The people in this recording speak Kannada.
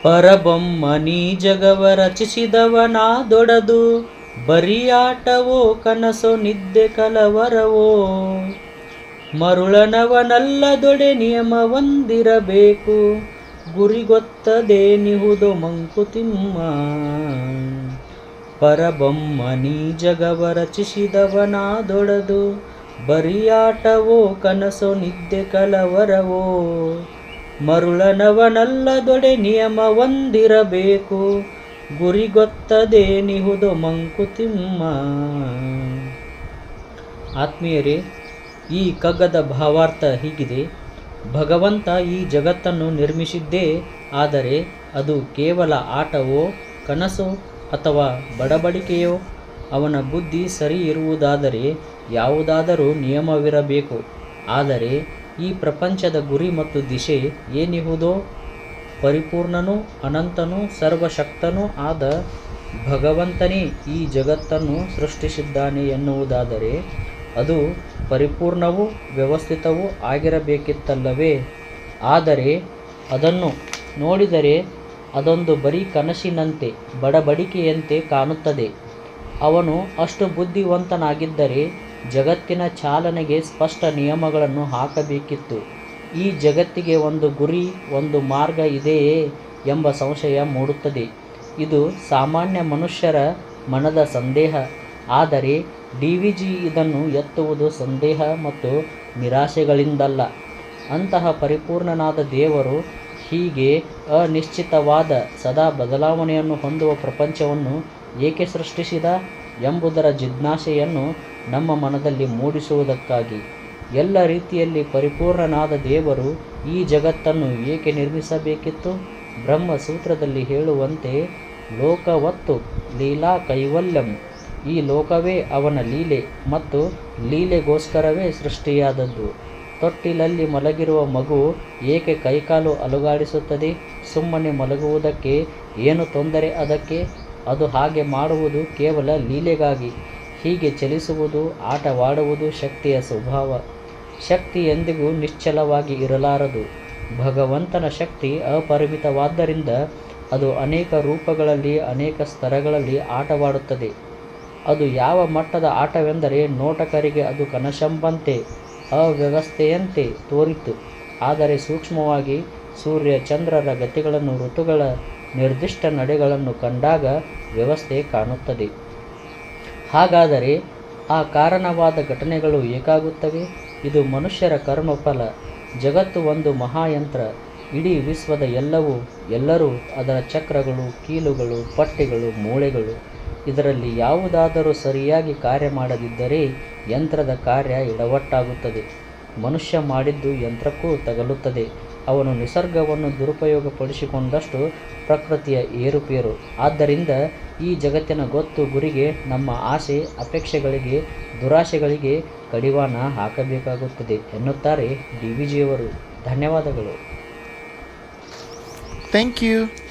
ಪರಬೊಮ್ಮನಿ ಜಗವ ರಚಿಸಿದವನಾದೊಡದು, ಬರಿಯಾಟವೋ ಕನಸೋ ನಿದ್ದೆ ಕಲವರವೋ. ಮರುಳನವನಲ್ಲದೊಡೆ ನಿಯಮವೊಂದಿರಬೇಕು, ಗುರಿಗೊತ್ತದೇನಿಹುದೋ ಮಂಕುತಿಮ್ಮ. ಪರಬೊಮ್ಮನಿ ಜಗವ ರಚಿಸಿದವನಾದೊಡದು, ಬರಿಯಾಟವೋ ಕನಸೋ ನಿದ್ದೆ ಕಲವರವೋ. ಮರುಳನವನಲ್ಲದೊಡೆ ನಿಯಮವೊಂದಿರಬೇಕು, ಗುರಿಗೊತ್ತದೇನಿಹುದೋ ಮಂಕುತಿಮ್ಮ. ಆತ್ಮೀಯರೇ, ಈ ಕಗ್ಗದ ಭಾವಾರ್ಥ ಹೀಗಿದೆ. ಭಗವಂತ ಈ ಜಗತ್ತನ್ನು ನಿರ್ಮಿಸಿದ್ದೇ ಆದರೆ ಅದು ಕೇವಲ ಆಟವೋ ಕನಸೋ ಅಥವಾ ಬಡಬಡಿಕೆಯೋ. ಅವನ ಬುದ್ಧಿ ಸರಿ ಇರುವುದಾದರೆ ಯಾವುದಾದರೂ ನಿಯಮವಿರಬೇಕು. ಆದರೆ ಈ ಪ್ರಪಂಚದ ಗುರಿ ಮತ್ತು ದಿಶೆ ಏನಿಹುದೋ, ಪರಿಪೂರ್ಣನೂ ಅನಂತನೂ ಸರ್ವಶಕ್ತನೂ ಆದ ಭಗವಂತನೇ ಈ ಜಗತ್ತನ್ನು ಸೃಷ್ಟಿಸಿದ್ದಾನೆ ಎನ್ನುವುದಾದರೆ ಅದು ಪರಿಪೂರ್ಣವೂ ವ್ಯವಸ್ಥಿತವೂ ಆಗಿರಬೇಕಿತ್ತಲ್ಲವೇ. ಆದರೆ ಅದನ್ನು ನೋಡಿದರೆ ಅದೊಂದು ಬರೀ ಕನಸಿನಂತೆ, ಬಡಬಡಿಕೆಯಂತೆ ಕಾಣುತ್ತದೆ. ಅವನು ಅಷ್ಟು ಬುದ್ಧಿವಂತನಾಗಿದ್ದರೆ ಜಗತ್ತಿನ ಚಾಲನೆಗೆ ಸ್ಪಷ್ಟ ನಿಯಮಗಳನ್ನು ಹಾಕಬೇಕಿತ್ತು. ಈ ಜಗತ್ತಿಗೆ ಒಂದು ಗುರಿ, ಒಂದು ಮಾರ್ಗ ಇದೆಯೇ ಎಂಬ ಸಂಶಯ ಮೂಡುತ್ತದೆ. ಇದು ಸಾಮಾನ್ಯ ಮನುಷ್ಯರ ಮನದ ಸಂದೇಹ. ಆದರೆ DVG ಇದನ್ನು ಎತ್ತುವುದು ಸಂದೇಹ ಮತ್ತು ನಿರಾಶೆಗಳಿಂದಲ್ಲ. ಅಂತಹ ಪರಿಪೂರ್ಣನಾದ ದೇವರು ಹೀಗೆ ಅನಿಶ್ಚಿತವಾದ, ಸದಾ ಬದಲಾವಣೆಯನ್ನು ಹೊಂದುವ ಪ್ರಪಂಚವನ್ನು ಏಕೆ ಸೃಷ್ಟಿಸಿದ ಎಂಬುದರ ಜಿಜ್ಞಾಸೆಯನ್ನು ನಮ್ಮ ಮನದಲ್ಲಿ ಮೂಡಿಸುವುದಕ್ಕಾಗಿ. ಎಲ್ಲ ರೀತಿಯಲ್ಲಿ ಪರಿಪೂರ್ಣನಾದ ದೇವರು ಈ ಜಗತ್ತನ್ನು ಏಕೆ ನಿರ್ಮಿಸಬೇಕಿತ್ತು? ಬ್ರಹ್ಮಸೂತ್ರದಲ್ಲಿ ಹೇಳುವಂತೆ, ಲೋಕವತ್ತು ಲೀಲಾ ಕೈವಲ್ಯಂ. ಈ ಲೋಕವೇ ಅವನ ಲೀಲೆ ಮತ್ತು ಲೀಲೆಗೋಸ್ಕರವೇ ಸೃಷ್ಟಿಯಾದದ್ದು. ತೊಟ್ಟಿಲಲ್ಲಿ ಮಲಗಿರುವ ಮಗು ಏಕೆ ಕೈಕಾಲು ಅಲುಗಾಡಿಸುತ್ತದೆ? ಸುಮ್ಮನೆ ಮಲಗುವುದಕ್ಕೆ ಏನು ತೊಂದರೆ ಅದಕ್ಕೆ? ಅದು ಹಾಗೆ ಮಾಡುವುದು ಕೇವಲ ಲೀಲೆಗಾಗಿ. ಹೀಗೆ ಚಲಿಸುವುದು, ಆಟವಾಡುವುದು ಶಕ್ತಿಯ ಸ್ವಭಾವ. ಶಕ್ತಿ ಎಂದಿಗೂ ನಿಶ್ಚಲವಾಗಿ ಇರಲಾರದು. ಭಗವಂತನ ಶಕ್ತಿ ಅಪರಿಮಿತವಾದ್ದರಿಂದ ಅದು ಅನೇಕ ರೂಪಗಳಲ್ಲಿ, ಅನೇಕ ಸ್ತರಗಳಲ್ಲಿ ಆಟವಾಡುತ್ತದೆ. ಅದು ಯಾವ ಮಟ್ಟದ ಆಟವೆಂದರೆ, ನೋಟಕರಿಗೆ ಅದು ಕನಸೆಂಬಂತೆ, ಅವ್ಯವಸ್ಥೆಯಂತೆ ತೋರಿತು. ಆದರೆ ಸೂಕ್ಷ್ಮವಾಗಿ ಸೂರ್ಯ ಚಂದ್ರರ ಗತಿಗಳನ್ನು, ಋತುಗಳ ನಿರ್ದಿಷ್ಟ ನಡೆಗಳನ್ನು ಕಂಡಾಗ ವ್ಯವಸ್ಥೆ ಕಾಣುತ್ತದೆ. ಹಾಗಾದರೆ ಆ ಕಾರಣವಾದ ಘಟನೆಗಳು ಏಕಾಗುತ್ತವೆ? ಇದು ಮನುಷ್ಯರ ಕರ್ಮಫಲ. ಜಗತ್ತು ಒಂದು ಮಹಾಯಂತ್ರ. ಇಡೀ ವಿಶ್ವದ ಎಲ್ಲರೂ ಅದರ ಚಕ್ರಗಳು, ಕೀಲುಗಳು, ಪಟ್ಟಿಗಳು, ಮೂಳೆಗಳು. ಇದರಲ್ಲಿ ಯಾವುದಾದರೂ ಸರಿಯಾಗಿ ಕಾರ್ಯ ಮಾಡದಿದ್ದರೆ ಯಂತ್ರದ ಕಾರ್ಯ ಎಡವಟ್ಟಾಗುತ್ತದೆ. ಮನುಷ್ಯ ಮಾಡಿದ್ದು ಯಂತ್ರಕ್ಕೂ ತಗಲುತ್ತದೆ. ಅವನು ನಿಸರ್ಗವನ್ನು ದುರುಪಯೋಗಪಡಿಸಿಕೊಂಡಷ್ಟು ಪ್ರಕೃತಿಯ ಏರುಪೇರು. ಆದ್ದರಿಂದ ಈ ಜಗತ್ತಿನ ಗೊತ್ತು ಗುರಿಗೆ ನಮ್ಮ ಆಸೆ ಅಪೇಕ್ಷೆಗಳಿಗೆ, ದುರಾಶೆಗಳಿಗೆ ಕಡಿವಾಣ ಹಾಕಬೇಕಾಗುತ್ತದೆ ಎನ್ನುತ್ತಾರೆ DVGಯವರು. ಧನ್ಯವಾದಗಳು. Thank you.